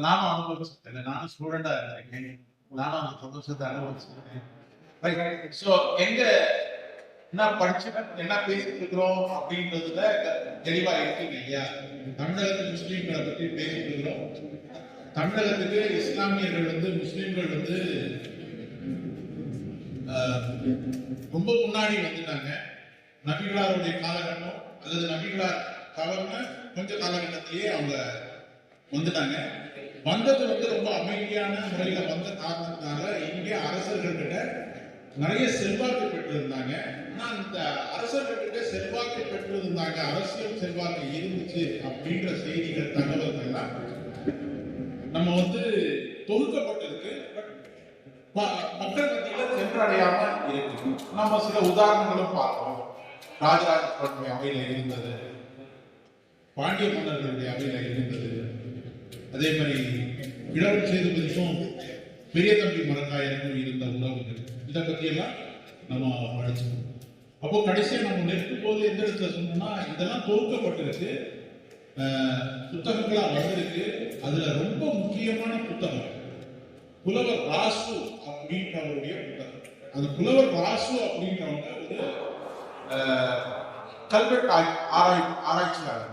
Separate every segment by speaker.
Speaker 1: நானும் அனுபவிச்சேன். நானும் ஸ்டூடெண்டா இருக்கேன். நானும் அந்த சந்தோஷத்தை அனுபவிச்சேன். ஸோ எங்க என்ன படிச்சு என்ன பேசிட்டு இருக்கிறோம் அப்படின்றதுல தெளிவா இருக்கீங்க இல்லையா? தமிழகத்து முஸ்லீம்களை பற்றி பேசிட்டு இருக்கிறோம். தமிழகத்துக்கு இஸ்லாமியர்கள் முஸ்லீம்கள் ரொம்ப முன்னாடி வந்துட்டாங்க. நபிகளாருடைய காலகட்டம் அல்லது நபிகளார் காலம்னா கொஞ்ச காலகட்டத்திலேயே அவங்க வந்துட்டாங்க. வந்தது ரொம்ப அமைதியான முறையில வந்த காரணத்தினால இங்கே அரசர்கள் கிட்ட நிறைய செல்வாக்கு பெற்றிருந்தாங்க. ஆனா அந்த அரசர்கள் கிட்ட செல்வாக்கு பெற்றிருந்தாங்க, அரசியல் செல்வாக்கு இருந்துச்சு அப்படின்ற செய்திகள் தகவல்கள் எல்லாம் நம்ம தொகுக்கப்பட்டிருக்கு. மக்கள் மத்தியில சென்றடையாம இருக்கு. நம்ம சில உதாரணங்களும் பார்ப்போம். ராஜராஜ சோழனுடைய அவையில இருந்தது, பாண்டிய மன்னர்களுடைய அவையில இருந்தது, அதே மாதிரி இளவரசர் சேதுபதிக்கும் பெரிய தம்பி மரக்காயருக்கும் இருந்த உறவுகள், இதை பத்தி எல்லாம் நம்ம படிச்சோம். அப்போ கடைசியா நம்ம நிற்கும் போது எந்த இடத்துல சொன்னோம்னா, இதெல்லாம் தொகுக்கப்பட்டிருக்கு, புத்தகங்களா வந்திருக்கு. அதுல ரொம்ப முக்கியமான புத்தகம் புலவர் ராசு அப்படின்றவருடைய புத்தகம். அது புலவர் ராசு அப்படின்றவங்க கல்வெட்டு ஆராய்ச்சியாளர்.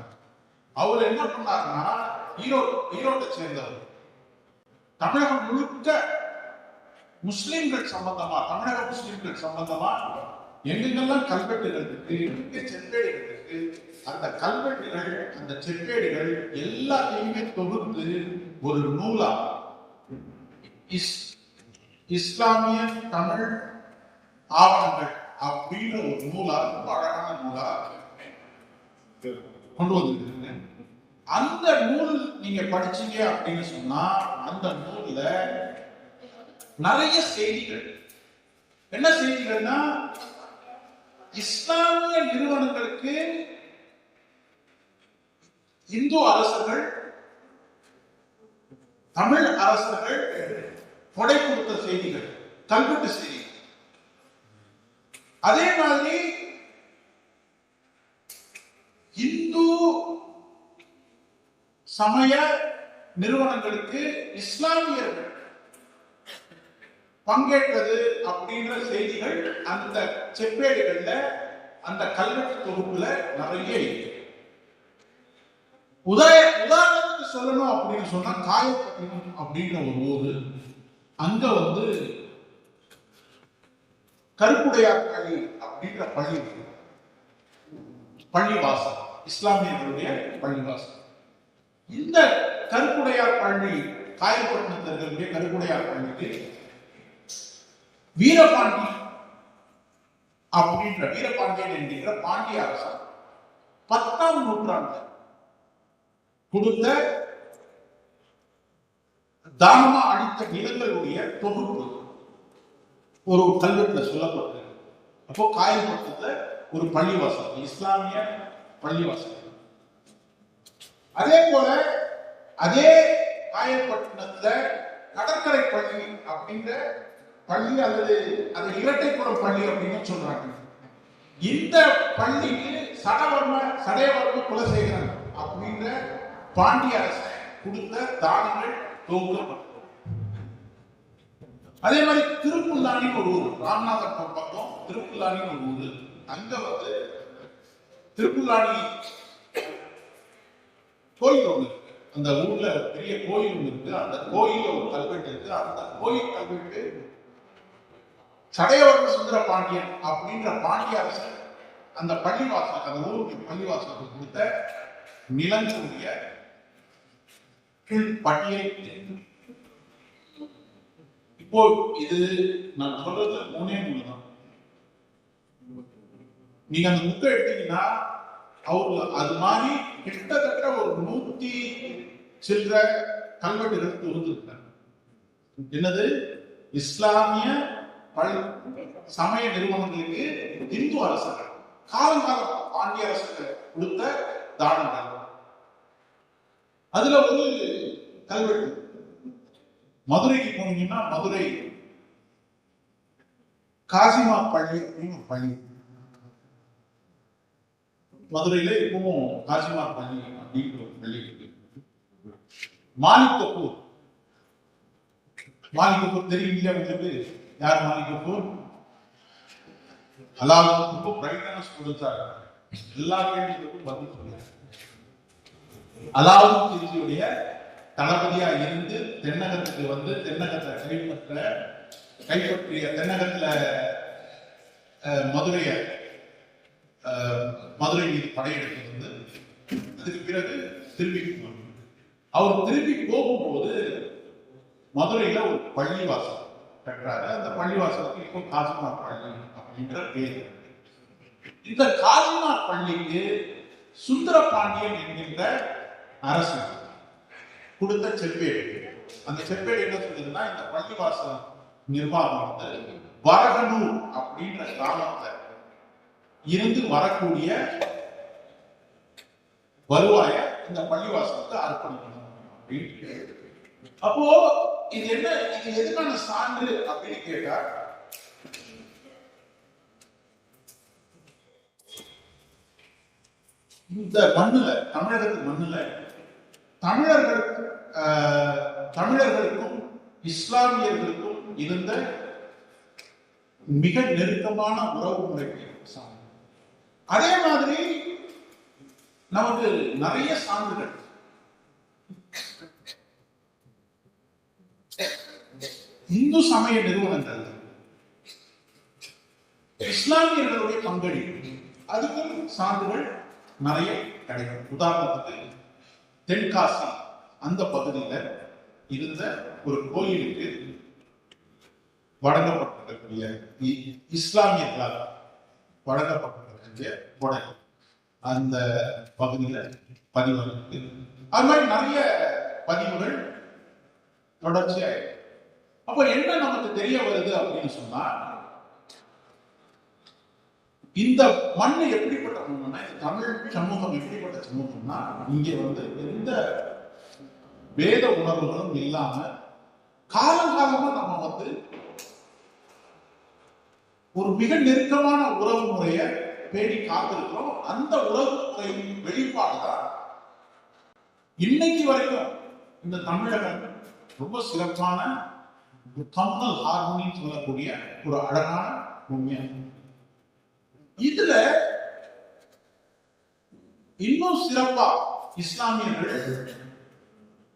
Speaker 1: அவர் என்ன பண்ணாருன்னா, ஈரோட்டை சேர்ந்தவர். தமிழகம் முழுக்க முஸ்லிம்கள் சம்பந்தமா, தமிழக முஸ்லிம்கள் சம்பந்தமா எங்கெங்கெல்லாம் கல்வெட்டுகள் இருக்கு, எங்க செப்பேடுகள் இருக்கு, அந்த கல்வெட்டுகள் அந்த செப்பேடுகள் எல்லாத்தையுமே தொகுத்து ஒரு நூலா இஸ்லாமிய தமிழ் ஆவணங்கள் அப்படின்ற ஒரு நூலா, ரொம்ப அழகான நூலா கொண்டு வந்திருக்கு. அந்த நூல் நீங்க படிச்சீங்க அப்படின்னு சொன்னா, அந்த நூல்ல நிறைய செய்திகள், என்ன செய்திகள்னா, இஸ்லாமிய நிறுவனங்களுக்கு இந்து அரசர்கள், தமிழ் அரசர்கள் கொடை கொடுத்த செய்திகள், கல்வெட்டு செய்திகள். அதே மாதிரி இந்து சமய நிறுவனங்களுக்கு இஸ்லாமியர்கள் பங்கேற்றது அப்படின்ற செய்திகள் அந்த செப்பேடுகள்ல, அந்த கல்வெட்டு தொகுப்புல நிறைய இருக்கு. உதாரணத்துக்கு சொல்லணும் அப்படின்னு சொன்னா, காயப்பட்டினம் அப்படின்ற ஒரு ஊரு, அங்க கருப்புடையார் பள்ளி அப்படின்ற பள்ளி இருக்கு. பள்ளிவாசல், இஸ்லாமியர்களுடைய பள்ளிவாசல். இந்த கருப்புடையார் பள்ளி, காயப்பட்டினத்திற்குரிய கருப்புடையார் பள்ளிக்கு வீரபாண்டியன் என்கின்ற பாண்டிய அரசர் 10ஆம் நூற்றாண்டு கொடுத்த தானமா அளித்த நிலங்களுடைய தொகுப்பு ஒரு கல்வெட்டுல சொல்லப்பட்டது. அப்போ காயப்பட்டினத்துல ஒரு பள்ளிவாசல், இஸ்லாமிய பள்ளிவாசல். அதே போல அதே காயப்பட்டினத்துல கடற்கரை பள்ளி அப்படின்ற பள்ளி, அல்லது அது இரட்டைப்புறம் பள்ளி அப்படின்னு சொல்றாங்க. இந்த பள்ளிக்கு சடையவர்ம குலசேகரன் அப்படின்ற பாண்டிய அரசன் கொடுத்த தானங்கள் தொகுக்கப்பட்டது. அதே மாதிரி திருப்புல்லானின்னு ஒரு ஊர், ராமநாதபுரம் பக்கம் திருப்புல்லானின்னு ஒரு ஊர், அங்க திருப்புல்லானி கோயில் ஒன்று இருக்கு. அந்த ஊர்ல பெரிய கோயில் ஒன்று இருக்கு. அந்த கோயில ஒரு கல்வெட்டு இருக்கு. அந்த கோயில் கல்வெட்டு சடையவர்ம சுந்தர பாண்டியன் அப்படின்ற பாண்டிய அரசன் அந்த பள்ளிவாசல், அந்த ஊருக்கு பள்ளிவாசலுக்கு கொடுத்த நிலங்களுடைய பட்டியல். இப்போ இது நான் சொல்றது 3 தான். நீங்க அந்த புக்கை எடுத்தீங்கன்னா அவரு அது மாதிரி கிட்டத்தட்ட ஒரு 100 சில்ற கல்வெட்டுகள் இருந்திருக்காங்க. என்னது? இஸ்லாமிய சமய நிறுவனங்களுக்கு இந்து அரசர்கள் காலங்காலம் பாண்டிய அரசர்கள் கொடுத்த தானங்கள். அதுல ஒரு கல்வெட்டு மதுரைக்கு போனீங்கன்னா மதுரை காசிமா பள்ளி பள்ளி மதுரையில இப்பவும் காசிமா பள்ளி அப்படின்னு ஒரு பள்ளி இருக்கு. மாலிக் கபூர் தெரியும் இல்லையா உங்களுக்கு? யார் மாலிக் கபூர்? அலாவுதீன் ரொம்ப பிரைட்டான ஸ்டூடெண்ட்ஸா இருக்காங்க. எல்லா கேள்விகளுக்கும் பதில் சொல்லுங்க. அலாவுதீன் கில்ஜியுடைய தளபதியா இருந்து தென்னகத்துக்கு வந்து தென்னகத்தை கைப்பற்றிய தென்னகத்துல மதுரை மீது படையெடுத்து வந்து அதுக்கு பிறகு திரும்பி அவர் திரும்பி போகும்போது மதுரையில ஒரு பள்ளிவாசல் கட்டுறாரு. அந்த பள்ளிவாசலுக்கு இப்போ காசிமார் பள்ளி அப்படின்ற பேர். இந்த காசிமார் பள்ளிக்கு சுந்தரபாண்டியன் என்கின்ற அரசு கொடுத்த செப்பேடு. அந்த செப்பேடு என்ன சொல்லுதுன்னா, இந்த பள்ளிவாசல் நிர்வாகம் வந்து வரகனூர் அப்படின்ற கிராமத்துல இருந்து வரக்கூடிய வருவாய இந்த பள்ளிவாசலுக்கு அர்ப்பணிக்கணும் அப்படின்னு. அப்போ இது என்ன, இது எதுக்கான சான்று அப்படின்னு கேட்டா, இந்த மண்ணுல தமிழகத்து மண்ணுல தமிழர்களுக்கும் இஸ்லாமியர்களுக்கும் இருந்த மிக நெருக்கமான உறவு முறைக்கு சான்று. அதே மாதிரி நமக்கு நிறைய சான்றுகள் இந்து சமய நிறுவனங்கள் இஸ்லாமியர்களுடைய பங்களிப்பு, அதுக்கும் சான்றுகள் நிறைய கிடைக்கும். உதாரணத்துக்கு தென்காசி அந்த பகுதியில இருந்த ஒரு கோயிலுக்கு வழங்கப்பட்டிருக்கக்கூடிய இஸ்லாமியர்களால் வழங்கப்பட்டிருக்கக்கூடிய கொடை அந்த பகுதியில பதிவு இருக்கு. அது மாதிரி நிறைய பதிவுகள் தொடர்ச்சியா. அப்ப என்ன நமக்கு தெரிய வருது அப்படின்னு சொன்னா, இந்த மண்ணு எப்படிப்பட்ட மண்ணுன்னா, தமிழ் சமூகம் எப்படிப்பட்ட சமூகம்னா, இங்க வந்து எந்த வேத உணர்வுகளும் இல்லாம காலங்காலமா நம்ம வந்து ஒரு மிக நெருக்கமான உறவு முறையை பேடி காத்திருக்கிறோம். அந்த உறவு முறையின் வெளிப்பாடுதான் இன்னைக்கு வரைக்கும் இந்த தமிழகம் ரொம்ப சிறப்பான கம்னல் ஹார்மோனி சொல்லக்கூடிய ஒரு அழகான உண்மை. இதுல இன்னும் சிறப்பா இஸ்லாமியர்கள்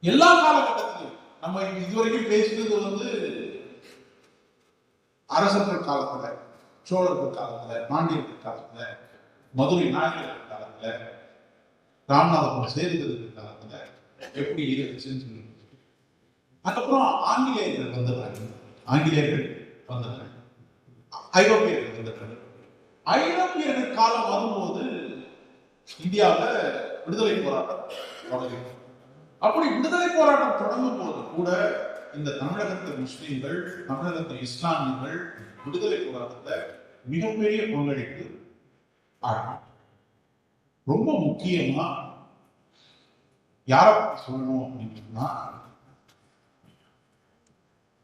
Speaker 1: எல்லா காலகட்டத்திலும், நம்ம இதுவரைக்கும் பேசுறது வந்து அரசர்கள் காலத்துல, சோழர்கள் காலத்துல, பாண்டியர்கள் காலத்துல, மதுரை நாயக்கர்கள் காலத்துல, ராமநாதபுரம் சேதுபதி காலத்துல எப்படி இருந்துச்சுன்னு சொல்லி, அதுக்கப்புறம் ஆங்கிலேயர்கள் வந்துடுறாங்க. ஐரோப்பியர்கள் வந்துடுறாங்க. ஐரோப்பியர்கள் காலம் வரும்போது இந்தியாவில் விடுதலை போராட்டம் தொடங்குது. அப்படி விடுதலை போராட்டம் தொடங்கும் போது கூட இந்த தமிழகத்து முஸ்லிம்கள், தமிழகத்து இஸ்லாமியர்கள் விடுதலை போராட்டத்தை மிகப்பெரிய பங்களிப்பு ஆகும். ரொம்ப முக்கியமா யார சொல்லணும் அப்படின்னா,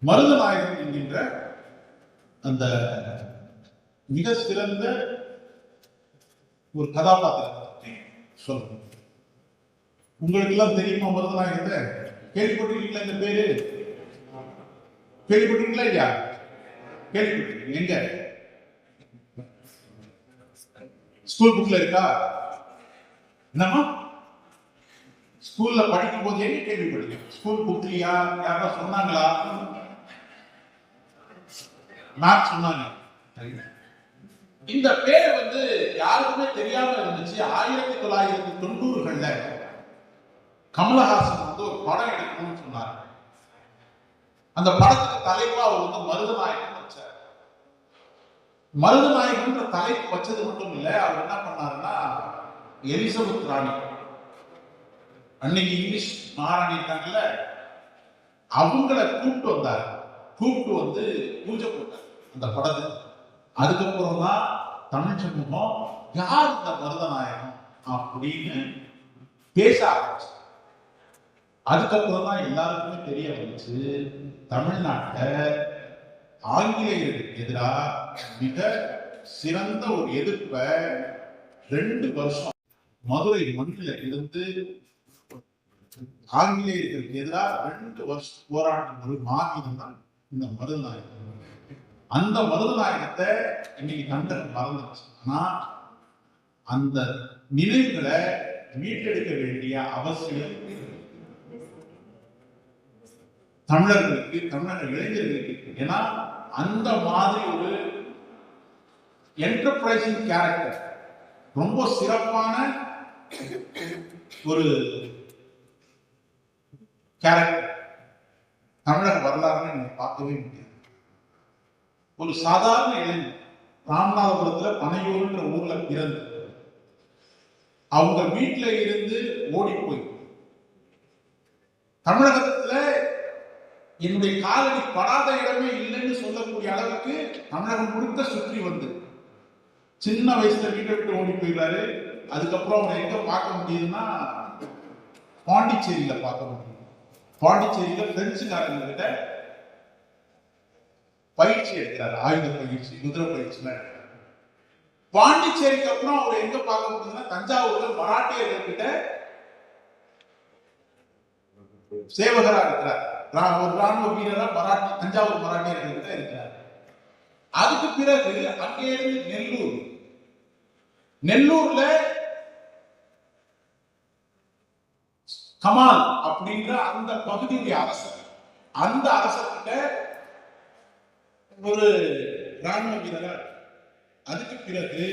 Speaker 1: மருதநாயகம் என்கின்ற அந்த மிக சிறந்த ஒரு கதாபாத்திரத்தை சொல்லணும். உங்களுக்கு எல்லாம் தெரியுமா மருதநாயகத்தை? கேள்விப்பட்டிருக்கீங்களா? இந்த பேரு கேள்விப்பட்டிருக்கீங்களா? இல்லையா? கேள்விப்பட்டிருக்கீங்க? எங்க ஸ்கூல் புக்ல இருக்கா? என்னமா ஸ்கூல்ல படிக்கும் போது எங்க கேள்விப்பட்டிருக்கீங்க? ஸ்கூல் புக்லயா? யாரா சொன்னாங்களா? மேம் சொன்னாங்க. இந்த பேர் வந்து யாருக்குமே தெரியாம இருந்துச்சு. 1990கள்ல கமலஹாசன் வந்து ஒரு படம் எடுக்கணும்னு சொன்னார். அந்த படத்துக்கு தலைப்பா அவர் வந்து மருதநாயகன் வச்சார். மருதநாயகன்ற தலைப்பு வச்சது மட்டும் இல்ல, அவர் என்ன பண்ணாருன்னா எலிசபெத் ராணி, அன்னைக்கு இங்கிலீஷ் மகாராணி இருக்காங்கல்ல, அவங்கள கூப்பிட்டு வந்தார். கூப்பிட்டு வந்து பூஜை போட்டார் அந்த படத்தை. அதுக்கப்புறம் தான் தமிழ் சமூகம் யார் இந்த மருதநாயகம் அப்படின்னு பேச ஆரம்பிச்சு. அதுக்கப்புறம் தான் எல்லாருக்குமே தெரிய வந்துச்சு, தமிழ்நாட்டில் ஆங்கிலேயர்களுக்கு எதிராக மிக சிறந்த ஒரு எதிர்ப்பை 2 வருஷம் மதுரை மண்ணில் இருந்து ஆங்கிலேயர்களுக்கு எதிராக 2 வருஷம் போராட்டம் ஒரு மாநிலம் தான் இந்த மருதநாயகம். அந்த மருதநாயகத்தை இன்னைக்கு தமிழர் மறந்துச்சு. ஆனா அந்த நினைவுகளை மீட்டெடுக்க வேண்டிய அவசியம் தமிழர்களுக்கு, தமிழக இளைஞர்களுக்கு. ஏன்னா அந்த மாதிரி ஒரு என்டர்பிரைசிங் கேரக்டர், ரொம்ப சிறப்பான ஒரு கேரக்டர் தமிழக வரலாறுன்னு நீங்க பார்க்கவே முடியாது. ஒரு சாதாரண இளைஞர் ராமநாதபுரத்துல பனையூர்ன்ற ஊர்ல பிறந்து அவங்க வீட்டுல இருந்து ஓடி போய் தமிழகத்துல என்னுடைய காலடி படாத இடமே இல்லைன்னு சொல்லக்கூடிய அளவுக்கு தமிழகம் முழுக்க சுற்றி வந்து சின்ன வயசுல வீட்டை விட்டு ஓடி போயிடுறாரு. அதுக்கப்புறம் அவரை எங்க பார்க்க முடியுதுன்னா பாண்டிச்சேரியில பார்க்க முடியும். பாண்டிச்சேரியில பிரெஞ்சுக்காரங்க கிட்ட பயிற்சி எடுக்கிறார், ஆயுத பயிற்சி, குதிரை பயிற்சிலாம் எடுக்கிறார். பாண்டிச்சேரிக்கு அப்புறம் அவர் எங்க பார்க்க முடியுதுன்னா தஞ்சாவூர்ல மராட்டியர்கள் கிட்ட சேவகரா இருக்கிறார். ஒரு ராணுவ வீரரா தஞ்சாவூர் மராட்டியர்கள் கிட்ட இருக்கிறார். அதுக்கு பிறகு அங்கே இருந்து நெல்லூர்ல கமால் அப்படின்ற அந்த பகுதியுடைய அரசர், அந்த அரசர்கிட்ட ஒரு ராணுவ வீரரா. அதுக்கு பிறகு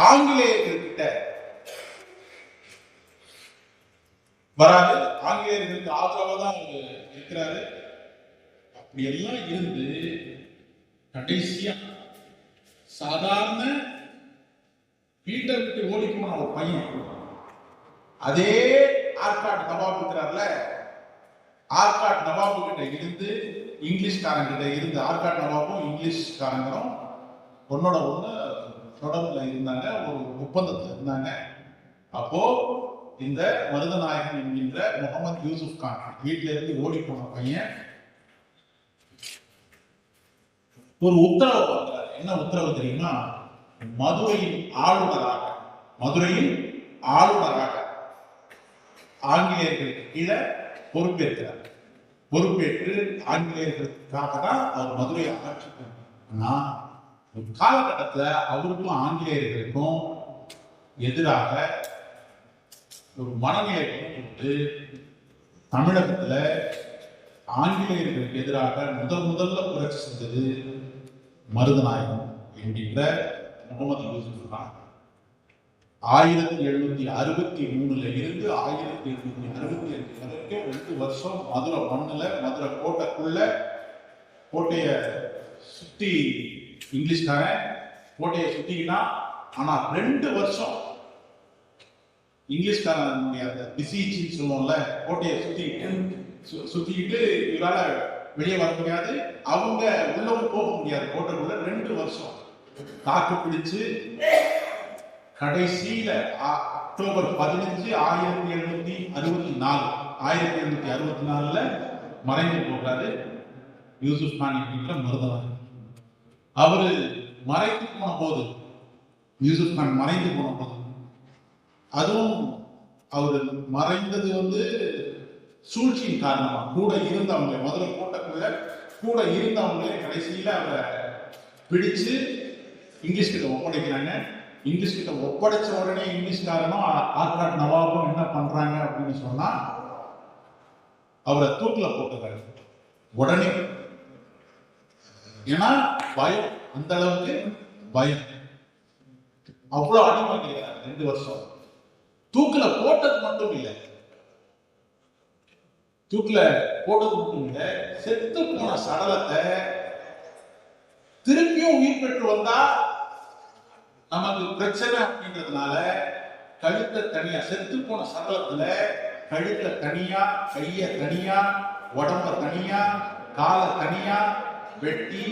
Speaker 1: ஆங்கிலேயர்கள் கிட்ட வராது, ஆங்கிலேயர்களுக்கு ஆதரவா தான் அவர் இருக்கிறாரு. அப்படி எல்லாம் இருந்து கடைசியா சாதாரண வீட்டை விட்டு ஓடி போன ஒரு பையன், அதே ஆற்காடு நவாபு இருக்கிறார்ல, ஆற்காடு நவாபு கிட்ட இருந்து இங்கிலீஷ்காரங்க கிட்ட இருந்து, ஆற்காடு நவாபும் இங்கிலீஷ்காரங்களும் ஒன்னோட ஒண்ணு தொடர்புல இருந்தாங்க, ஒரு ஒப்பந்தத்தில் இருந்தாங்க. அப்போ இந்த மருதநாயகன் என்கின்ற முகமது யூசுப் கான் வீட்டில இருந்து ஓடி போன பையன் ஒரு உத்தரவு பண்றாரு. என்ன உத்தரவு தெரியுமா? மதுரையின் ஆளுநராக ஆங்கிலேயர்களுக்கு கீழே பொறுப்பேற்கிறார். பொறுப்பேற்று ஆங்கிலேயர்களுக்காக தான் அவர் மதுரையை ஆட்சி பண்ணார். ஆனா ஒரு காலகட்டத்தில் அவருக்கும் ஆங்கிலேயர்களுக்கும் எதிராக ஒரு மனநிலை கொண்டு தமிழகத்துல ஆங்கிலேயர்களுக்கு எதிராக முதல்ல புரட்சி செஞ்சது மருதநாயகம் என்கின்ற முகமது யூசுப் கான். 1763 இருந்து 1765 வரைக்கும் 2 வருஷம் மதுரை மண்ணுல, மதுரை கோட்டைக்குள்ள, கோட்டைய சுத்தி இங்கிலீஷ்காரன் கோட்டையை சுத்திக்கினா. ஆனா 2 வருஷம் இங்கிலீஷ்காரனுடைய அந்த பிசின்னு சொல்லுவோம்ல, கோட்டையை சுத்திக்கிட்டு இவரால வெளியே வர முடியாது, அவங்க உள்ளவும் போக முடியாது கோட்டைக்குள்ள. 2 வருஷம் தாக்கு பிடிச்சு கடைசியில அக்டோபர் 15, 1764 மறைந்து போகிறாரு யூசுப் கான் என்கின்ற மருதநாயகன். அவரு மறைந்து போன போது, யூசுப் கான் மறைந்து போன போது, அதுவும் அவர் மறைந்தது சூழ்ச்சியின் காரணமா, கூட இருந்தவங்க மதுரை கோட்டைக்குள்ள கூட இருந்தவங்களே கடைசியில அவரை பிடிச்சு இங்கிலீஷ் கிட்ட ஒப்படைக்கிறாங்க. இங்கிலீஷ் கிட்ட ஒப்படைச்ச உடனே இங்கிலீஷ்காரனும் ஆற்காடு நவாபும் என்ன பண்றாங்க அப்படின்னு சொன்னா அவரை தூக்கில போட்டுறாங்க உடனே. ஏன்னா பயம், அந்த அளவுக்கு பயம், அவ்வளவு அடிமைக்கிறாங்க. 2 வருஷம் தூக்கில போட்டது மட்டும் இல்லை, தூக்கில போட்டது மட்டும் இல்ல, செத்து போன சடலத்தை திருப்பியும் உயிர் பெற்று வந்தா நமக்கு பிரச்சனை அப்படின்றதுனால கழுத்தை தனியா, செத்து போன சடலத்துல கழுத்தை தனியா, கைய தனியா, உடம்ப தனியா, காலை தனியா வெட்டி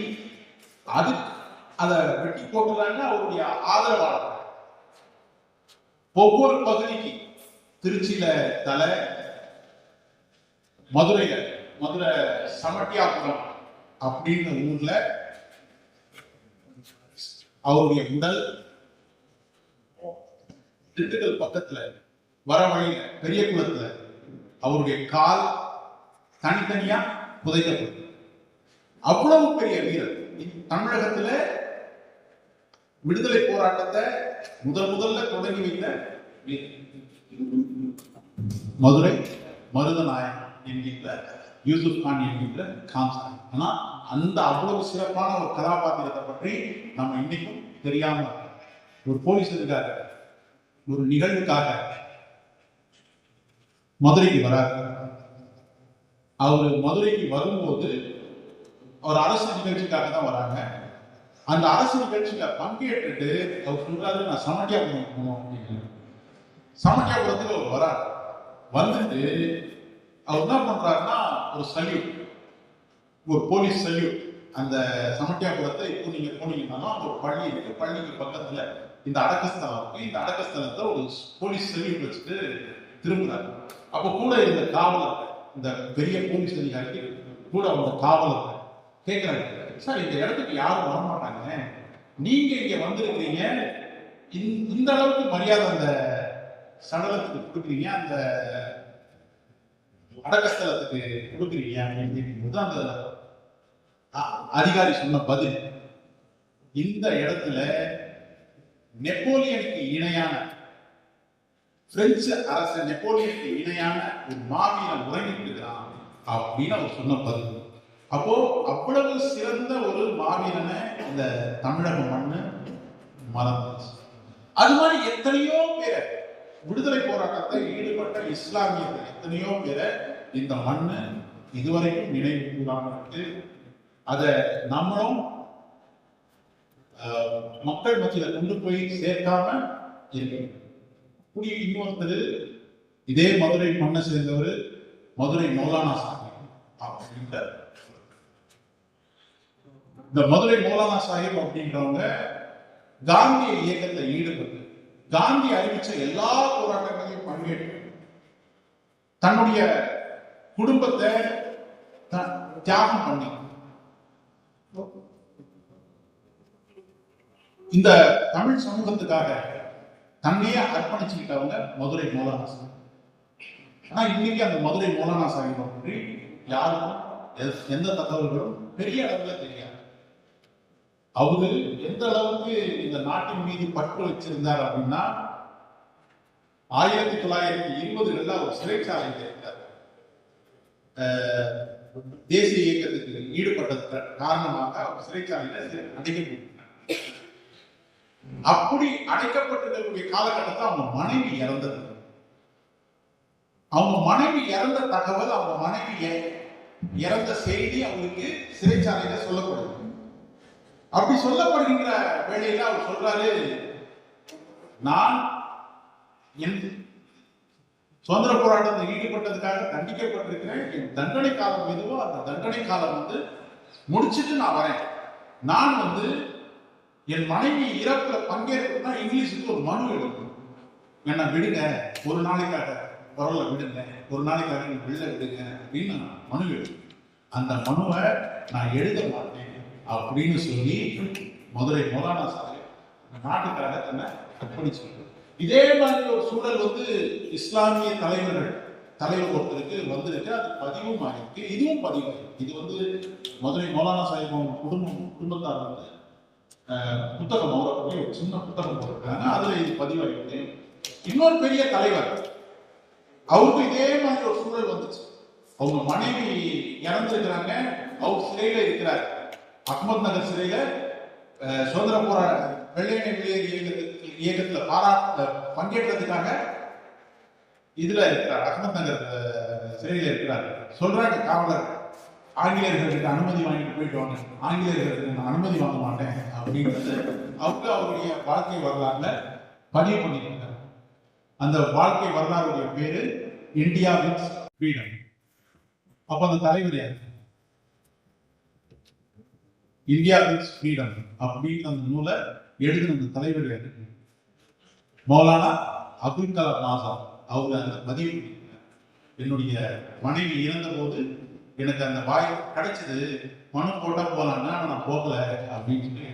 Speaker 1: அதை வெட்டி போட்டுறாங்க அவருடைய ஆதரவாளர். ஒவ்வொரு பகுதிக்கு திருச்சியில தலை, மதுரை சமட்டியாபுரம் அப்படின்னு ஊர்ல அவருடைய உடல், திண்டுக்கல் பக்கத்துல வர வழியில பெரிய குளத்துல அவருடைய கால் தனித்தனியா புதைக்கப்படும். அவ்வளவு பெரிய வீரர். தமிழகத்துல விடுதலை போராட்டத்தை முதல்ல தொடங்கி வைத்த மதுரை மருதநாயகம் என்கின்ற யூசுப் கான் என்கின்ற கான்சாமி. ஆனா அந்த அவ்வளவு சிறப்பான ஒரு கதாபாத்திரத்தை பற்றி நம்ம இன்னைக்கும் தெரியாம, ஒரு போலீஸ் இருக்காரு, ஒரு நிகழ்வுக்காக மதுரைக்கு வராரு. அவர் மதுரைக்கு வரும்போது அவர் அரசு நிகழ்ச்சிக்காக தான் வராங்க. அந்த அரசு நிகழ்ச்சியில பங்கேற்றுட்டு அவர் சொல்றாரு, நான் சமட்டியாபுரம் போகணும் அப்படின்னு. சமட்டியாபுரத்துக்கு அவர் வராரு. வந்துட்டு அவர் என்ன பண்றாருன்னா, ஒரு சல்யூட், ஒரு போலீஸ் சல்யூட். அந்த சமட்டியாபுரத்தை இப்போ நீங்க போனீங்கன்னா அங்க ஒரு பள்ளி இருக்கு, பள்ளிக்கு பக்கத்துல இந்த அடக்கஸ்தலம் இருக்கு. இந்த அடக்கஸ்தலத்தை ஒரு போலீஸ் சல்யூட் வச்சுட்டு திரும்புறாரு. அப்போ கூட இருந்த காவலர், இந்த பெரிய போலீஸ் அதிகாரி கூட அவங்க காவலர் கேட்கிறாங்க, சார் இந்த இடத்துக்கு யாரும் வரமாட்டாங்க, நீங்க இங்க வந்திருக்கிறீங்க, இந்த அளவுக்கு மரியாதை அந்த சடலத்துக்கு கொடுக்குறீங்க, அந்த அடக்கஸ்தலத்துக்கு கொடுக்குறீங்க அப்படின்னு அந்த அதிகாரி சொன்ன பதில், இந்த இடத்துல நெப்போலியனுக்கு இணையான, பிரெஞ்சு அரசர் நெப்போலியனுக்கு இணையான ஒரு மாவீரன் உறங்கிட்டு இருக்கிறான் அப்படின்னு அவர் சொன்ன பதில். அப்போ அவ்வளவு சிறந்த ஒரு மாவீரனை இந்த தமிழக மண்ணு மறந்துச்சு. அது மாதிரி எத்தனையோ பேரை, விடுதலை போராட்டத்தை ஈடுபட்ட இஸ்லாமியர்கள் எத்தனையோ பேரை இந்த மண்ணு இதுவரைக்கும் நினைவு கூறாம இருக்கு. அதை நம்மளும் மக்கள் மத்தியில கொண்டு போய் சேர்க்காம இருக்கு. இன்னொருத்தர் இதே மதுரை மண்ணை சேர்ந்தவர், மதுரை மௌலானா சாஹிப் அப்படின்ற, இந்த மதுரை மௌலானா சாஹிப் அப்படின்றவங்க காந்திய இயக்கத்தில் ஈடுபட்டு காந்தி அறிவிச்ச எல்லா போராட்டங்களையும் பங்கேற்று தன்னுடைய குடும்பத்தை தியாகம் பண்ணி இந்த தமிழ் சமூகத்துக்காக தன்னையே அர்ப்பணிச்சுக்கிட்டவங்க மதுரை மௌலானா சாஹிப். ஆனா இன்னைக்கு அந்த மதுரை மௌலானா சாஹிப் பற்றி யாருக்கும் எந்த தகவல்களும் பெரிய அளவுல தெரியாது. அவரு எந்த அளவுக்கு இந்த நாட்டின் மீது பற்று வச்சிருந்தார் அப்படின்னா, 1920களில் அவர் சிறைச்சாலையில் இருந்தார். தேசிய இயக்கத்துக்கு ஈடுபட்டது காரணமாக அவர் சிறைச்சாலையில் அடைக்கப்பட்டார். அப்படி அடைக்கப்பட்டிருக்கக்கூடிய காலகட்டத்தை அவங்க மனைவி இறந்தது. அவங்க மனைவி இறந்த தகவல், அவங்க மனைவி இறந்த செய்தி அவங்களுக்கு சிறைச்சாலையில சொல்லப்படுது. அப்படி சொல்லப்படுகின்ற வேளையில அவர் சொல்றாரு, நான் என் சுதந்திர போராட்டத்தில் ஈடுபட்டதுக்காக தண்டிக்கப்பட்டிருக்கிறேன். என் தண்டனை காலம் எதுவோ அந்த தண்டனை காலம் முடிச்சுட்டு நான் வரேன். நான் என் மனைவி இறப்புல பங்கேற்கணும்னா இங்கிலீஷுக்கு ஒரு மனு எழுதணும், என்ன விடுங்க, ஒரு நாளைக்காக பரவாயில்ல விடுங்க, ஒரு நாளைக்காக நீங்க வெளில விடுங்க அப்படின்னு மனு எழுது. அந்த மனுவை நான் எழுத மாட்டேன் அப்படின்னு சொல்லி மதுரை மௌலானா சாஹிப் நாட்டுக்காக தன்னை அர்ப்பணிச்சு. இதே மாதிரி ஒரு சூழல் இஸ்லாமிய தலைவர் ஒருத்தருக்கு வந்திருக்கு. அது பதிவும் ஆகிருக்கு, இதுவும் பதிவாயிருக்கு. இது மதுரை மௌலானா சாஹிப் குடும்பத்தார் புத்தகம் அவரக்கூடிய ஒரு சின்ன புத்தகம் போட்டிருக்காங்க, அதுல இது பதிவாயிருக்கு. இன்னொரு பெரிய தலைவர் அவருக்கு இதே மாதிரி ஒரு சூழல் வந்துச்சு. அவங்க மனைவி இறந்திருக்கிறாங்க, அவர் சிறையில இருக்கிறார். அஹ்மத் நகர் சிறையில சுதந்திர போராட்ட வெள்ளையனை வெளியேறு இயக்கத்துல பங்கேற்றதுக்காக இதுல இருக்கிறார், அகமது நகர் சிறையில் இருக்கிறார். சொல்றாங்க காவலர், ஆங்கிலேயர்களுக்கு அனுமதி வாங்கிட்டு போயிட்டு வாங்க, ஆங்கிலேயர்களுக்கு நான் அனுமதி வாங்க மாட்டேன் அப்படின்றது அவருடைய வாழ்க்கை வரலாறுல பதிவு பண்ணியிருக்காங்க. அந்த வாழ்க்கை வரலாறுடைய பேரு இந்தியா வித் ஃப்ரீடம். அப்ப அந்த தலைவர் யாரு? இந்தியா வித் ஃப்ரீடம் அப்படின்னு அந்த நூலை எழுதின அந்த தலைவர் யாரு? மௌலானா அப்துல் கலாம் ஆசாத். அவங்க அந்த பதிவு. என்னுடைய மனைவி இறந்த போது எனக்கு அந்த வாய்ப்பு கிடைச்சது, மனு போட்டா போலான்னா நான் போகல அப்படின்னு சொல்லி.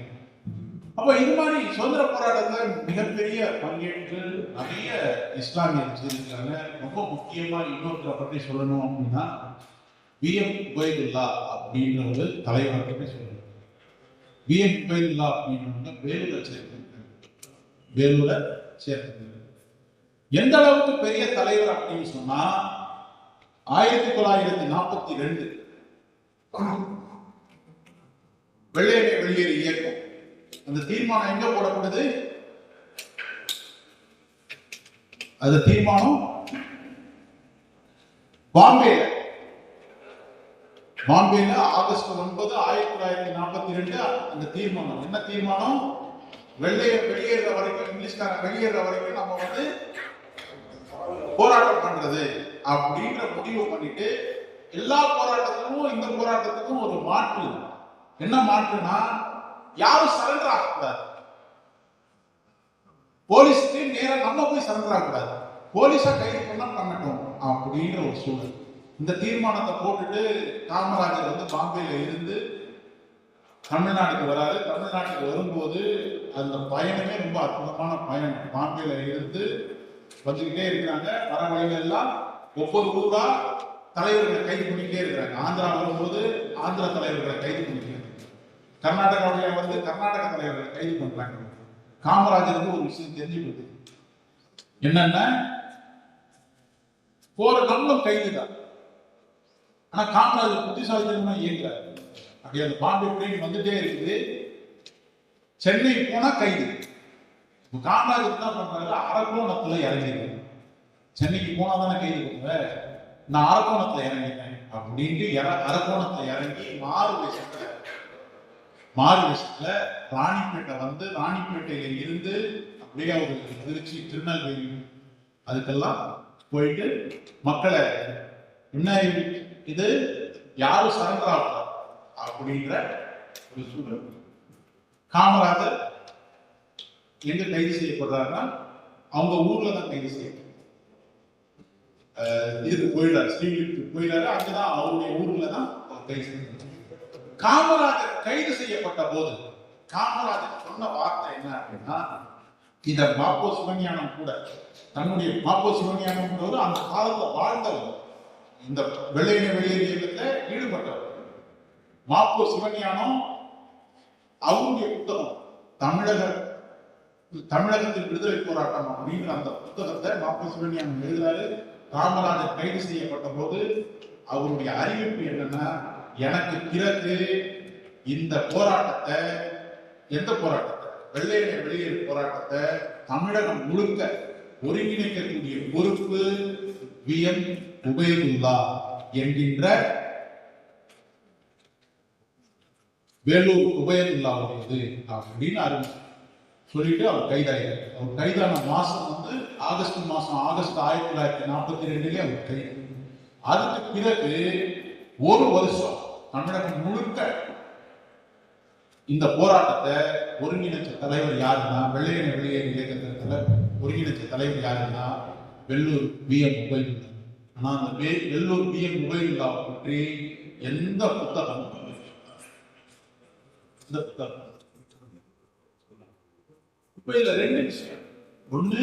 Speaker 1: அப்ப இது மாதிரி சுதந்திர போராட்டத்துல மிகப்பெரிய பங்கேற்று நிறைய இஸ்லாமியர்கள் இருக்காங்க. ரொம்ப முக்கியமா இன்னொருத்தரை பற்றி சொல்லணும் அப்படின்னா விஎம் உபைதுல்லா அப்படின்ற ஒரு தலைவரை பற்றி சொல்லணும். விஎம் உபைதுல்லா அப்படின்றவங்க வேலூரை சேர்த்திருக்காங்க. வேலூரை சேர்த்திருக்காங்க. எந்த அளவுக்கு பெரிய தலைவர் அப்படின்னு சொன்னா 1942 வெள்ளையனே வெளியேறு இயக்கம், அந்த தீர்மானம் எங்க போடப்படுது? அந்த தீர்மானம் பாம்பேல ஆகஸ்ட் 9, 1942 அந்த தீர்மானம். என்ன தீர்மானம்? வெள்ளையர் வெளியேற வரைக்கும், இங்கிலீஷ்காரன் வெளியேற வரைக்கும் நம்ம வந்து போராட்டம் பண்றது அப்படின்ற முடிவு பண்ணிட்டு, எல்லா போராட்டத்துக்கும் இந்த போராட்டத்துக்கும் ஒரு மாற்று. என்ன மாற்றுனா, யாரும் சரண்டர் ஆகக்கூடாது. போலீஸ்க்கு நேரா நம்ம போய் சரண்டர் ஆகக்கூடாது, போலீஸா கைது பண்ணட்டும் அப்படின்ற ஒரு சூழல். இந்த தீர்மானத்தை போட்டுட்டு காமராஜர் வந்து பாம்பேல இருந்து தமிழ்நாட்டுக்கு வராரு. தமிழ்நாட்டுக்கு வரும்போது அந்த பயணமே ரொம்ப அற்புதமான பயணம். பாம்பேல இருந்து வந்துகிட்டே இருக்கிறாங்க. வர வழியில எல்லாம் ஒவ்வொரு ஊரா தலைவர்களை கைது பண்ணிக்கிட்டே இருக்கிறாங்க. ஆந்திரா வரும்போது ஆந்திரா தலைவர்களை கைது பண்ணிக்கிறாங்க. கர்நாடகாவுடைய வந்து கர்நாடக தலைவர்களை கைது பண்றாங்க. காமராஜருக்கு ஒரு விஷயம் தெரிஞ்சு போகுது. என்னன்னா, போற நம்மளும் கைதுதான். ஆனா காமராஜர் புத்திசாலித்தனமா இயங்குறாரு. அப்படி அந்த பாம்பே ட்ரெயின் வந்துட்டே இருக்குது. சென்னை போனா கைது. காமராஜர் என்ன பண்றாரு? அரக்கோணத்துல இறங்கிடுறாரு. சென்னைக்கு போனா தானே கைது பண்ணுவேன், நான் அரக்கோணத்துல இறங்கிட்டேன் அப்படின்ட்டு அரக்கோணத்துல இறங்கி மாறு வேஷத்துல ராணிப்பேட்டை வந்து, ராணிப்பேட்டையில இருந்து அப்படியே ஒரு திருச்சி, திருநெல்வேலி அதுக்கெல்லாம் போயிட்டு மக்களை என்ன இது யாரும் சரண்டர் ஆகலாம் அப்படின்ற ஒரு சூழல். காமராஜர் எங்க கைது செய்யப்படுறாருன்னா அவங்க ஊர்ல தான் கைது செய்யப்படுறாரு. இதுக்கு போயிடாரு, ஸ்ரீவில்லிக்கு போயிடாரு. அங்கதான் அவருடைய ஊர்ல தான் கைது செய்யப்படுறாரு. காமராஜர் கைது செய்யப்பட்ட போது காமராஜர் சொன்ன வார்த்தை என்ன அப்படின்னா, இந்த மாப்போ சிவஞானம் கூட தன்னுடைய மாப்போ சிவஞானம் அந்த காலத்துல வாழ்ந்தவர், இந்த வெள்ளையனே வெளியேறு இயக்கத்துல ஈடுபட்டவர். மாப்போ சிவஞானம் அவருடைய புத்தகம் தமிழகத்தில் விடுதலை போராட்டம் அப்படின்ற அந்த புத்தகத்தை மாப்போ சிவஞானம் எழுதுறாரு. காமராஜர் கைது செய்யப்பட்ட போது அவருடைய அறிவிப்பு என்னன்னா, எனக்கு பிறகு இந்த போராட்டத்தை, எந்த போராட்டத்தை, வெள்ளையனே வெளியேறு போராட்டத்தை தமிழகம் முழுக்க ஒருங்கிணைக்கக்கூடிய பொறுப்பு விஎம் உபைதுல்லா என்கின்ற வேலூர் உபைதுல்லாவுடையது அப்படின்னு அறிவிச்சு சொல்லிட்டு அவர் கைதாகிறார். அவர் கைதான மாசம் வந்து ஆகஸ்ட் 1942 அவர் கைது. அதுக்கு பிறகு ஒரு வருஷம் தமிழகம் முழுக்க இந்த போராட்டத்தை ஒருங்கிணைச்ச தலைவர் யாருன்னா, வெள்ளையனே வெளியேறு இயக்கத்தில் ஒருங்கிணைச்ச தலைவர் யாருன்னா வெள்ளூர் விஎம் உபைதுல்லா. ஆனா அந்த வெள்ளூர் விஎம் உபைதுல்லா பற்றி எந்த புத்தகமும் இப்ப இதுல ரெண்டு விஷயம். ஒண்ணு,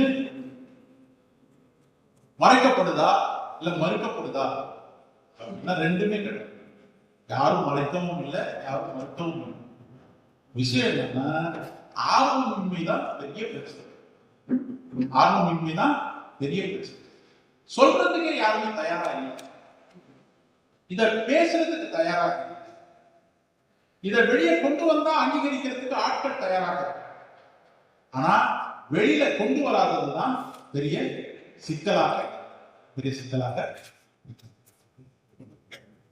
Speaker 1: மறைக்கப்படுதா இல்ல மறுக்கப்படுதா அப்படின்னா ரெண்டுமே கிடையாது. யாரும் மறைக்கவும் இல்லை, யாரும் மறுக்கவும் இல்லை. விஷயம் என்னன்னா, ஆர்வமின்மைதான் பெரிய பிரச்சனை. ஆர்வமின்மைதான் பெரிய பிரச்சனை. சொல்றதுக்கே யாருமே தயாரா இல்லை, இத பேசுறதுக்கு தயாரா இல்லை, இதை வெளியே கொண்டு வந்தா அங்கீகரிக்கிறதுக்கு ஆட்கள் தயாராக. ஆனா வெளியில கொண்டு வராததுதான் பெரிய சிக்கலாக. பெரிய சிக்கலாக.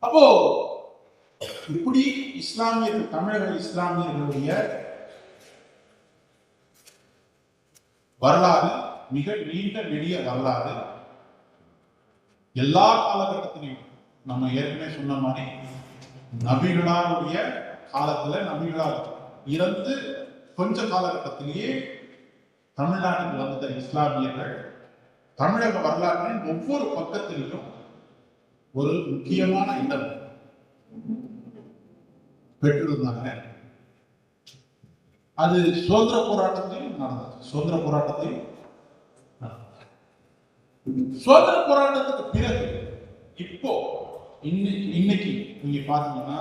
Speaker 1: அப்போ இப்படி இஸ்லாமியர்கள், தமிழக இஸ்லாமியர்களுடைய வரலாறு மிக நீண்ட நெடிய வரலாறு. எல்லா காலகட்டத்திலையும் நம்ம ஏற்கனவே சொன்ன மாதிரி நபிகளாருடைய காலத்துல, நபிகளார் இறந்து கொஞ்ச காலகட்டத்திலேயே தமிழ்நாட்டுக்கு வந்த இஸ்லாமியர்கள் தமிழக வரலாற்றின் ஒவ்வொரு பக்கத்திலும் ஒரு முக்கியமான இடம் பெற்றிருந்தாங்க. அது சுதந்திர போராட்டத்தையும் நடந்தது. சுதந்திர போராட்டத்துக்கு பிறகு இப்போ இன்னைக்கு நீங்க பாத்தீங்கன்னா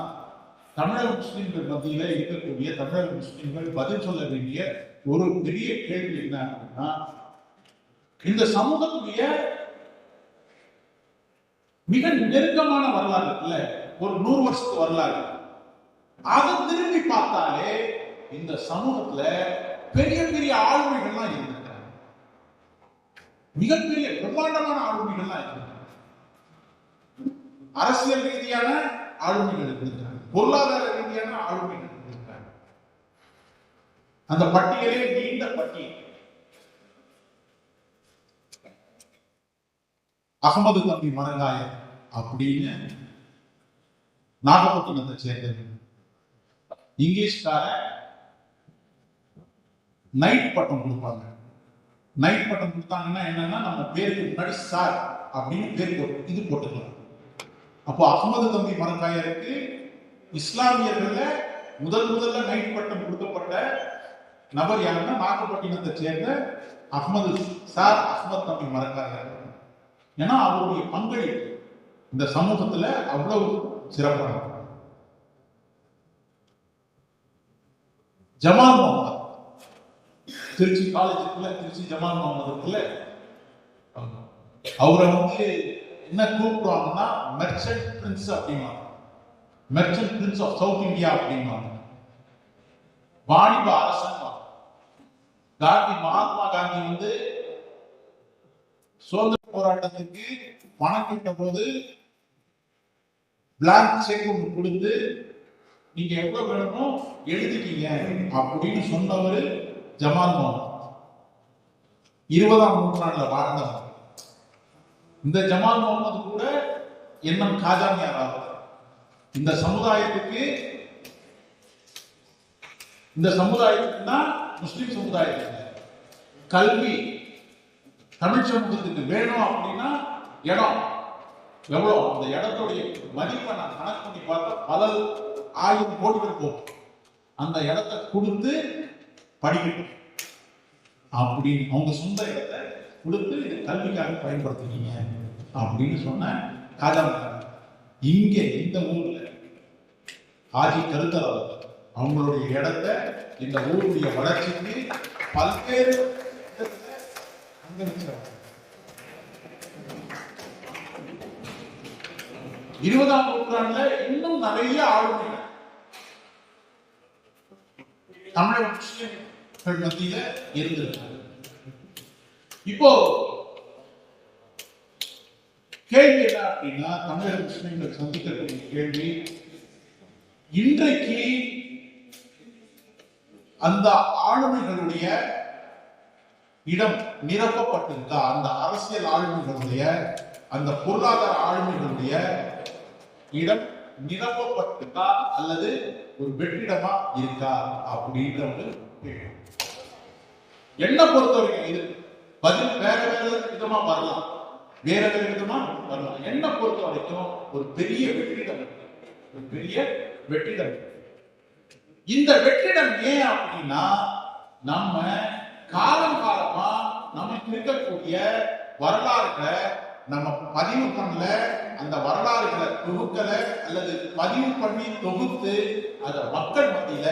Speaker 1: தமிழக முஸ்லிம்கள் மத்தியில இருக்கக்கூடிய தமிழக முஸ்லிம்கள் பதில் சொல்ல வேண்டிய ஒரு பெரிய கேள்வி என்ன அப்படின்னா, இந்த சமூகத்துடைய மிக நெருக்கமான வரலாறு இருக்குல்ல, ஒரு 100 வருஷத்து வரலாறு, அதை திரும்பி பார்த்தாலே இந்த சமூகத்துல பெரிய பெரிய ஆளுமைகள்லாம் இருந்திருக்காங்க. மிகப்பெரிய பிரம்மாண்டமான ஆளுமைகள்லாம் இருந்திருக்காங்க. அரசியல் ரீதியான ஆளுமைகள் இருந்திருக்காங்க, பொருளாதார ரீதியான ஆளுமைகள் இருந்திருக்காங்க. அந்த பட்டியலே நீண்ட பட்டியல். அகமது தம்பி மரங்காயர் அப்படின்னு நாகப்பட்டினத்தை சேர்ந்தது. இங்கிலீஷ்கார நைட் பட்டம் கொடுப்பாங்க. நைட் பட்டம் கொடுத்தாங்கன்னா என்னன்னா, நம்ம பேருக்கு முன்னாடி சார் அப்படின்னு பேர் இது போட்டுக்கலாம். அப்போ அகமது தம்பி மரங்காயருக்கு இஸ்லாமியர்கள முதல்ல நைட் பட்டம் கொடுக்கப்பட்ட நபர் யாருன்னா நாகப்பட்டினத்தை சேர்ந்த அகமது தம்பி மரங்காயர். ஏன்னா அவருடைய பங்களிப்பு இந்த சமூகத்துல அவ்வளவு சிறப்பானது. ஜமால் முகமது, திருச்சி காலேஜுக்குள்ள திருச்சி ஜமால் முகமது இருக்குல்ல, அவரை என்ன கூப்பிடுவாங்கன்னா மெர்ச்சன்ட் பிரின்ஸ் அப்படின்னா, merchant prince of south India அப்படின்னா, வாணிப அரசன். மகாத்மா காந்தி சுதந்திர போராட்டத்துக்கு பணம் கேட்ட போது பிளாங்க் செக் ஒன்று கொடுத்து நீங்க எவ்வளவு வேணுமோ எழுதிட்டீங்க அப்படின்னு சொன்னவர் ஜமால் முகமது. 20ஆம் நூற்றாண்டுல வாழ்ந்தவர். இந்த ஜமால் முகமது கூட எண்ணம் காஜாமியார் ஆவார். இந்த சமுதாயத்துக்குன்னா முஸ்லிம் சமுதாயத்துக்கு கல்வி, தமிழ் சமூகத்துக்கு வேணும் அப்படின்னா இடம் எவ்வளவு, அந்த இடத்துடைய மதிப்பை நான் கணக்கு பண்ணி பார்த்தா பல 1000 கோடிகள் போகும். அந்த இடத்தை கொடுத்து படிக்கட்டும் அப்படின்னு அவங்க சொந்த இடத்தை கொடுத்து இது கல்விக்காக பயன்படுத்தினீங்க அப்படின்னு சொன்ன காஜாமியார். இங்க இந்த ஊர்ல ஆஜி கருத்தர் அவங்களுடைய இடத்தை இந்த ஊருடைய வளர்ச்சிக்கு பல்வேறு 20ஆம் நூற்றாண்டுல இன்னும் நிறைய ஆளுமைகள் தமிழக முஸ்லிம்கள் மத்தியில இருந்திருக்காங்க. இப்போ கேள்வி என்ன அப்படின்னா, தமிழக முஸ்லிம்கள் சந்திக்கக்கூடிய கேள்வி, இன்றைக்கு அந்த ஆளுமைகளுடைய இடம் நிரப்பப்பட்டிருக்கா? அந்த அரசியல் ஆளுமைகளுடைய, அந்த பொருளாதார ஆளுமைகளுடைய இடம் நிரப்பப்பட்டிருக்கா அல்லது ஒரு வெற்றிடமா இருக்கா அப்படின்ற ஒரு கேள்வி. என்ன பொறுத்த வரைக்கும் இது பதில் வேற விதமா வரலாம், வேற விதமா வரலாம். என்ன பொறுத்த வரைக்கும் ஒரு பெரிய வெற்றிடம், ஒரு பெரிய வெற்றிடம். இந்த வெற்றிடம் ஏன் அப்படின்னா, நம்ம காலமா நமக்கு இருக்கக்கூடிய வரலாறுகளை நம்ம பதிவு பண்ணல, அந்த வரலாறுகளை தொகுக்கல அல்லது பதிவு பண்ணி தொகுத்து அதை மக்கள் மத்தியில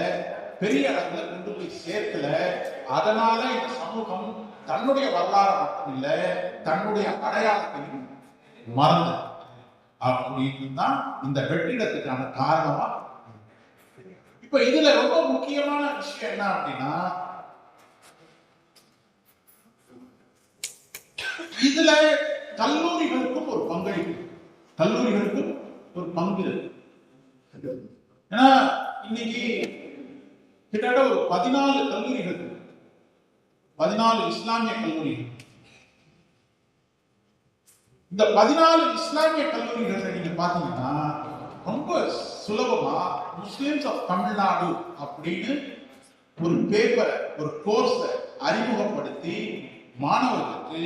Speaker 1: பெரிய அளவுல கொண்டு போய் சேர்க்கல. அதனால இந்த சமூகம் தன்னுடைய வரலாறு மட்டும் இல்ல, தன்னுடைய அடையாளத்தையும் மறந்து அப்படின்னு தான் இந்த வெற்றிடத்துக்கான காரணமா. இப்ப இதுல ரொம்ப முக்கியமான விஷயம் என்ன அப்படின்னா, இதுல கல்லூரிகளுக்கும் ஒரு பங்களிப்பு, கல்லூரிகளுக்கும் ஒரு பங்கு. ஏன்னா இன்னைக்கு கிட்டத்தட்ட ஒரு 14 கல்லூரிகள், 14 இஸ்லாமிய கல்லூரிகள். இந்த 14 இஸ்லாமிய கல்லூரிகளை நீங்க பாத்தீங்கன்னா ரொம்ப சுலபமா முஸ்லிம்ஸ் ஆஃப் தமிழ்நாடு அப்படின்னு ஒரு பேப்பரை, ஒரு கோர்ஸை அறிமுகப்படுத்தி மாணவர்களுக்கு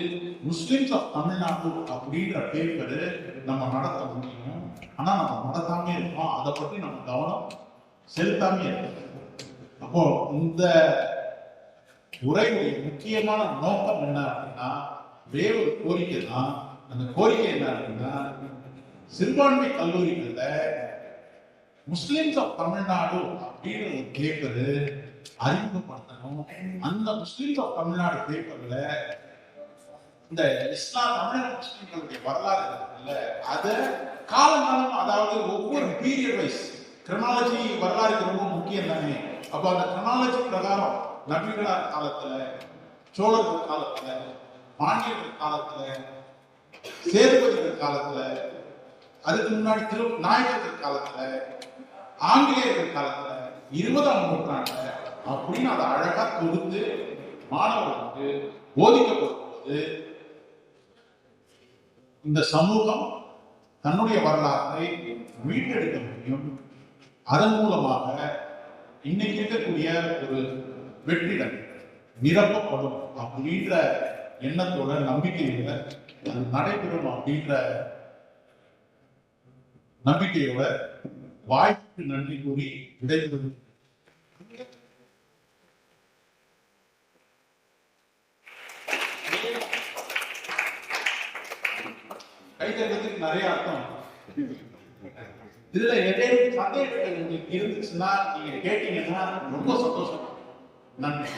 Speaker 1: முஸ்லிம்ஸ் ஆஃப் தமிழ்நாடு அப்படின்ற பேப்பரு நம்ம நடத்த முடியும். ஆனா நம்ம நடத்தாமே இருக்கோம், அதை பற்றி நம்ம கவனம் செலுத்தாமே இருக்கோம். அப்போ இந்த உரையுடைய முக்கியமான நோக்கம் என்ன அப்படின்னா, வேற ஒரு கோரிக்கை தான். அந்த கோரிக்கை என்ன அப்படின்னா, சிறுபான்மை கல்லூரிகள்ல முஸ்லிம்ஸ் ஆஃப் தமிழ்நாடு அப்படின்னு ஒரு பேப்பரு அறிமுகப்படுத்தணும். அந்த முஸ்லிம்ஸ் ஆஃப் தமிழ்நாடு பேப்பர்ல இந்த இஸ்லாம் தமிழக முஸ்லிம்களுடைய வரலாறு இருக்குல்ல, அதை காலங்காலம், அதாவது ஒவ்வொரு பீரியட் வைஸ் கிரனாலஜி வரலாறுக்கு ரொம்ப முக்கியம் தானே. அப்ப அந்த கிரனாலஜி பிரகாரம் நபிகளார் காலத்துல, சோழர்கள் காலத்துல, பாண்டியர்கள் காலத்துல, சேதுபதிகள் காலத்துல, அதுக்கு முன்னாடி நாயக்கர்கள் காலத்துல, ஆங்கிலேயர்கள் காலத்துல, 20ஆம் நூற்றாண்டுல அப்படின்னு அதை அழகா கொடுத்து மாணவர்களுக்கு போதிக்கப்படும் போது இந்த சமூகம் தன்னுடைய வரலாற்றை மீட்டெடுக்க முடியும். அதன் மூலமாக இன்னைக்கு இருக்கக்கூடிய ஒரு வெற்றிடம் நிரப்பப்படும் அப்படின்ற எண்ணத்தோட, நம்பிக்கையோட அது நடைபெறும் அப்படின்ற நம்பிக்கையோட வாய்ப்புக்கு நன்றி கூறி விடைபெறுவது. கைதறதுக்கு நிறைய அர்த்தம். இதுல ஏதேனும் சந்தேகங்கள் உங்களுக்கு இருந்துச்சுன்னா நீங்க கேட்டீங்கன்னா ரொம்ப சந்தோஷம். நன்றி.